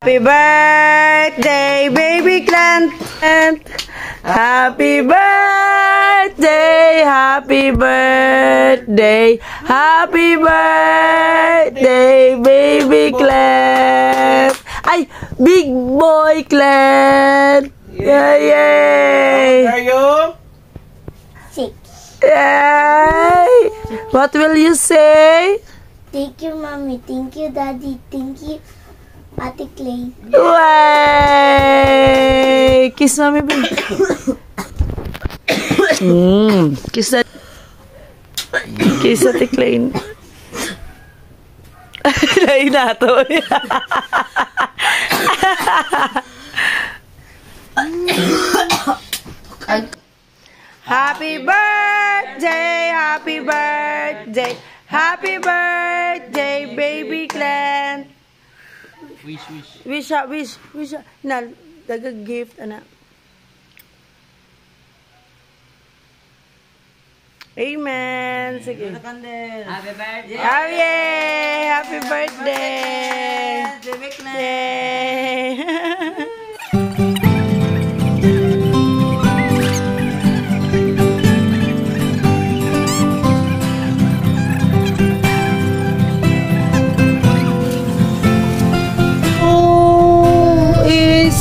Happy birthday, baby Clint. Happy birthday, happy birthday, happy birthday, baby Clint. Ay, big boy Clint. Yay, yay. How are you? 6. Yay. What will you say? Thank you, Mommy. Thank you, Daddy. Thank you, Ate Clay. Way! Kiss Mommy, baby. Kiss na. Kiss Ate Clay. Lain na to. Happy birthday, happy birthday, happy birthday, baby Clint. Wish. Wish. Na, dagang gift, anak. Amen. Sige. Happy birthday. Oh, yay! Happy birthday. Yay!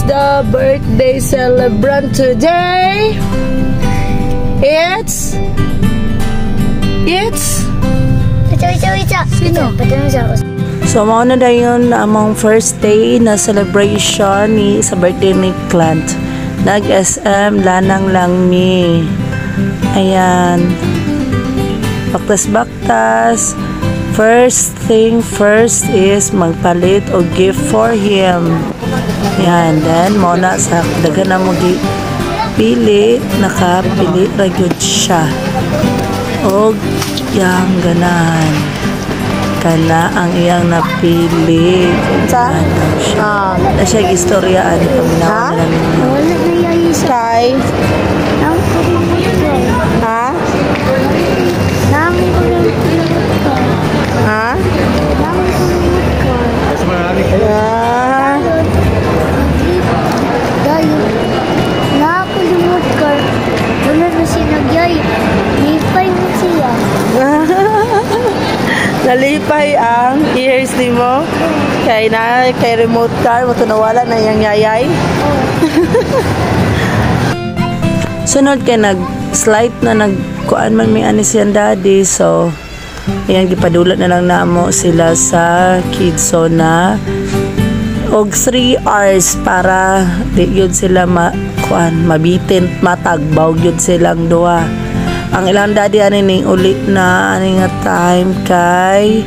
The birthday celebrant today. It's Sino? So mao na dayon among first day na celebration ni sa birthday ni Clint. Nag SM lanang lang mi. Ayan. Baktas. First thing first is magpalit og gift for him. Yan, then muna sa dagan na mo pili, nakapili ra gyud siya. Og yang ganahan. Kana ang iyang napili. Sa? Na siya gistoryaan paminaw na ninyo. Wala na yung isa. Kay? Ha? Ha? Nalipay ang ears ni mo kay remote car mo nawala na yung yayay. Sunod kay nag-slide na nagkuan man mi ani siyang daddy, so ayan gipadulat na lang namo sila sa kids so na og 3 hours para di yun sila mabitin matagbaw yun silang duha. Ang ilang daddy ani ning uli na ani nga time kay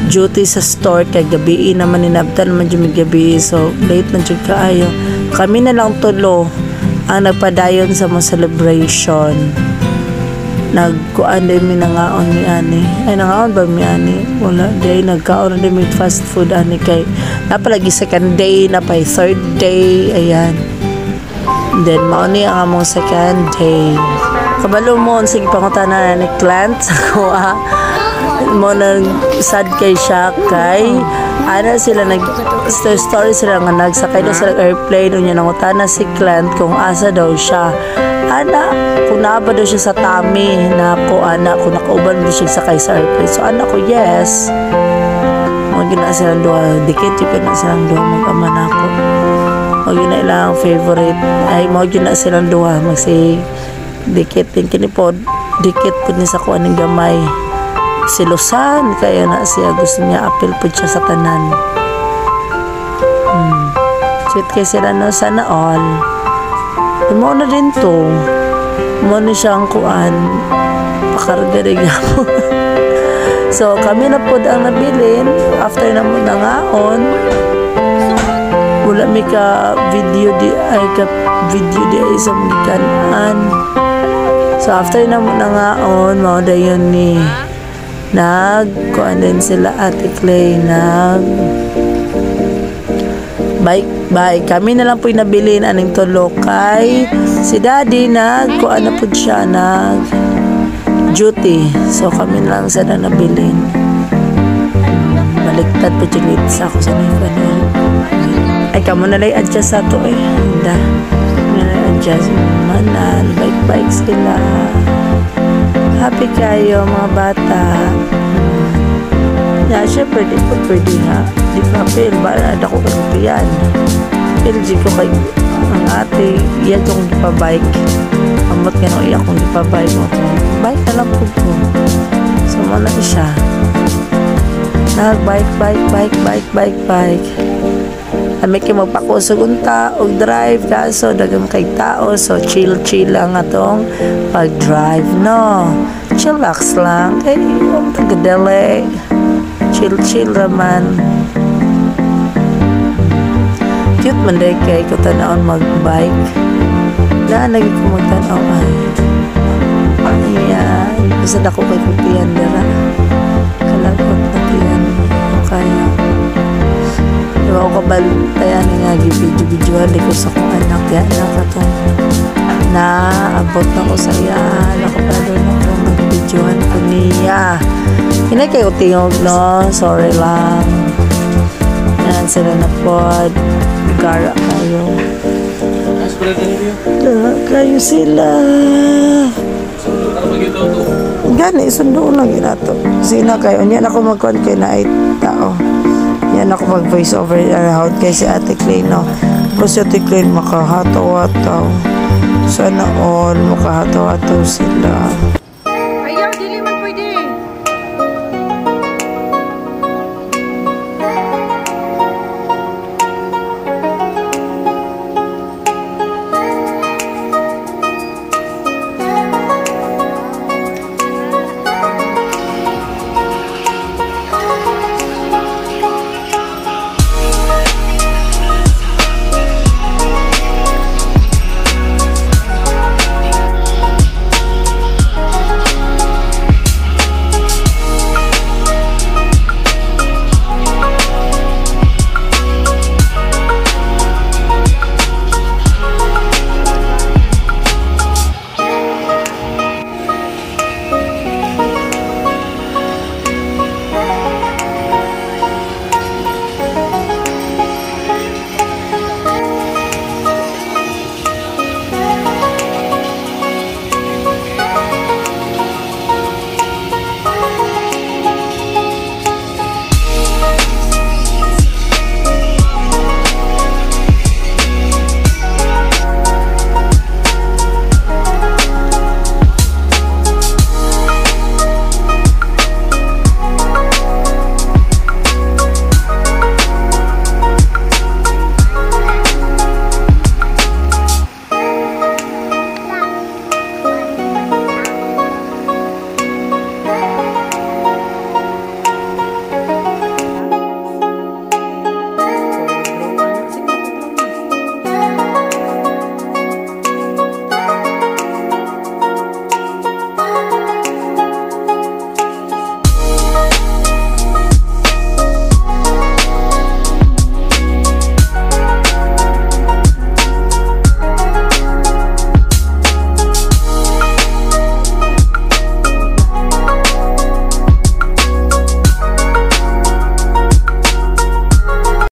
duty sa store kay gabi naman ninabtan man jud gabi, so late man jud kaayo. Kami na lang tulo ang nagpadayon sa mo celebration. Nagkuan din mi nangaon mi ani. Ay nangaon ba mi ani? Wala day nagkaon din mi fast food ani kay napalagi second day na pay third day ayan. Then mao ni ang among second day. Kabalo mo sige pangutana ni Clint ako mo nang sad kay siya kay ana sila nag story sila nga nagsakay daw sa airplane unya nangutana si Clint kung asa daw siya. Ana kung naaba daw siya sa Tami na ako anak kung nakauban daw siya sakay sa airplane. So anak ko yes. Mo gina silang duha dikit yung na silang duha mag-ama na ako. Mo gina ilang favorite ay mo gina silang duha magsi dikit din kinipod dikit po ni sa kuan ng gamay silusan kaya na siya gusto niya apil po siya sa tanan. Sweet kay sila no sana all mo na din to mo na siyang kuan pakarga rin mo. So kami na po ang nabilin after na mo nangaon wala may ka video di ay sa mga kanan. So after na mo nangaon mao dayon ni nagkuan din sila Ate Clay bye kami na lang po nabilin aning tulo kay si daddy nagkuan na po siya duty, so kami na lang sana nabilin. Baliktad po dyan sa ako sa Nifanel. Ay, kamo na lang adjust sa to eh. Handa. Na lang adjust. Manan, bike-bike sila. Happy kayo, mga bata. Yeah, syempre, di po pwede nga. Di pa feel, ba? Ada ko kagupian. Feel, di ko kay ang ate, iya kong ipabike. Amot ka nung iya kong ipabike mo. Bike na lang po ko. So, mana siya. Bike. Kami kayo magpakusog unta o drive kaso dagang kay tao. So, chill lang atong pag-drive, no? Chillax lang. Eh, yung tagadali. Chill raman. Cute man day kay ko tanaon mag-bike. Lagi ko magtanaw ay. Ayan. Basta ako kay kupian dara. Kalagot na piyan. Kaya. Diba ako kabaltayan nga gibidyo-bidyoan ko sa kong anak. Yan nakatong naabot na ko sa iya. Nakapalo na ko magbidyoan ko niya. Hinay kayo tingog, no? Sorry lang. Yan sila na pod. Gara kayo. Kayo sila. Gani, sundo lang yun ato. Sina kayo. Yan ako mag-con kay na ay tao. Yan ako mag-voice over out kay si Ate Clay, no? Plus si Ate Clay makahataw-hataw. Sana all makahataw-hataw sila.